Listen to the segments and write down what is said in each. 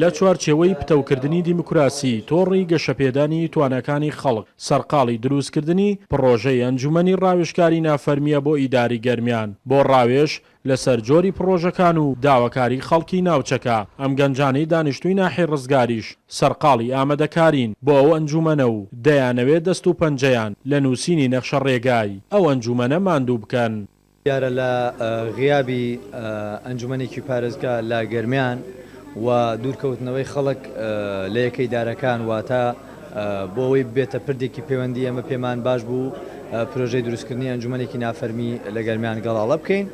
لە چوارچێوەی پتەوکردنی دیموکراسی تۆڕی گەشەپێدانی توانەکانی خەڵک سەرقاڵی دروستکردنی پڕۆژەی ئەنجومەنی ڕاوێژکاری نافەرمیە بۆ ئیداری گەرمیان بۆ ڕاوێژ لەسەر جۆری پرۆژەکان و داواکاری خەڵکی ناوچەکە ئەم گەنجانەی دانیشتووی ناحی ڕزگاریش سەرقاڵی ئامادەکارین بۆ ئەو ئەنجومەنە و دەیانەوێت دەست و پەنجەیان لە نووسینی نەخشە ڕێگای ئەو ئەنجومەنە ماندوو بکەن. دیارە لە غیابی ئەنجومەنێکی پارێزگا لا گەرمیان و دوورکەوتنەوەی خەڵک لە یەکەی دارەکان واتە بۆ ئەوەی بێتە پردێکی پەیوەندی ئەمە پێمان باش بوو پرۆژەی دروستکردنی ئەنجومەنێکی نافەرمی لە گەرمیان گەڵاڵە بکەین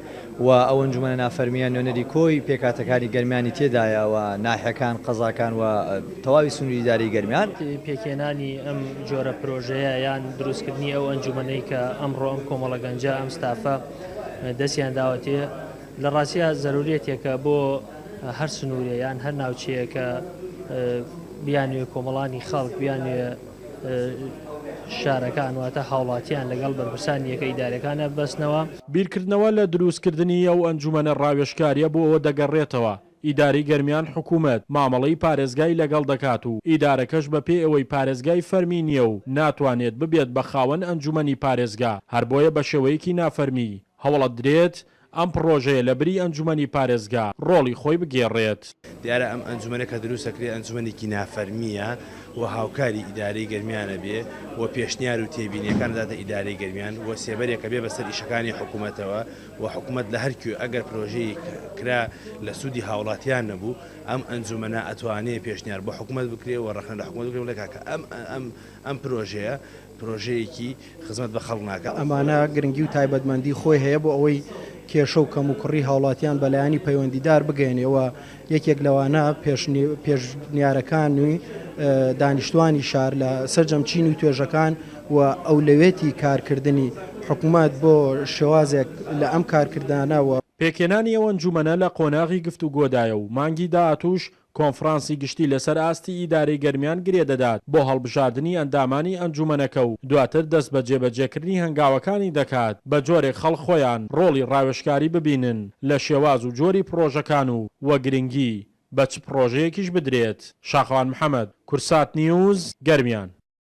و ئەو ئەنجومەنە نافەرمیان نوێنەری کۆی پێکاتەکانی گەرمیانی تێدایەوە ناحیەکان قەزاکان و تەواوی سنووری ئیداری گەرمیان پێکێنانی ئەم جۆرە پرۆژەیە یان دروستکردنی ئەو ئەنجومەنەی کە ئەمڕۆ ئەم کۆمەڵە گەنجە ئەم ستافە دەستیان داوەتێ لە ڕاستیە زەرورێتێکە بۆ هەر سنوورێ یان هەر ناوچەیەکە بیانوێ کۆمەڵانی خەڵک بیانوێ شارەکان واتە هاوڵاتیان لەگەڵ بەرپرسانی یەکە ئیدارەکانە بەستنەوە. بیرکردنەوە لە دروستکردنی ئەو ئەنجومەنە ڕاوێژکاریە بۆ ئەوە دەگەڕێتەوە ئیداری گەرمیان حکوومەت مامەڵەی پارێزگای لەگەڵ دەکات و ئیدارەکەش بە پێ ئەوەی پارێزگای فەرمی نییە و ناتوانێت ببێت بە خاوەن ئەنجومەنی پارێزگا هەر بۆیە بە شێوەیەکی نافەرمی هەوڵەت درێت ئەم پرۆژەیە لە بری ئەنجومەنی پارێزگا ڕۆڵی خۆی بگێڕێت. دیارە ئەم ئەنجومەنە کە دروستەکرێت ئەنجومەنێکی نافەرمیە و هاوکاری ئیدارەی گەرمیانە بێ و پێشنیار و تێبینیەکان دادە ئیدارەی گەرمیان و سێبەرێکە بێ بەسەر ئیشەکانی حکوومەتەوە و حکوومەت لە هەرکوێ ئەگەر پرۆژەیە کرا لە سوودی هاوڵاتیان نەبوو ئەم ئەنجومەنە ئەتوانێت پێشنیار بۆ حکوومەت بکرێت و ڕەخنە لە حکوومەت بکرێت لە کاکە ئەم پرۆژەیە پرۆژەیەکی خزمەت بە خەڵک ناکە. ئەمانە گرنگی و تایبەتمەندی خۆی هەیە بۆ ئەوەی کێشە و کەم و کوڕی هاوڵاتیان بەلایانی پەیوەندیدار بگەێنەوە یەکێک لەوانە پێشنیارەکانی دانیشتوانی شار لە سەرجەمچین و توێژەکان و ئەولەوێتی کارکردنی حکوومەت بۆ شێوازێک لە ئەم کارکردانەوە. پێکێنانی ئەو ئەنجومەنە لە قۆناغی گفتوگۆدایە و مانگی داهاتووش کۆنفرانسی گشتی لەسەر ئاستی ئیدارەی گەرمیان گرێ دەدات بۆ هەڵبژاردننی ئەندامانی ئەنجومەنەکە و دواتر دەست بە جێبەجێکردنی هەنگاوەکانی دەکات بە جۆرێک خەڵک خۆیان ڕۆڵی ڕاوێژکاری ببینن لە شێواز و جۆری پرۆژەکان و وە گرنگی بە چ پرۆژەیەکیش بدرێت. شاخەوان محەممەد، کورسات نیوز، گەرمیان.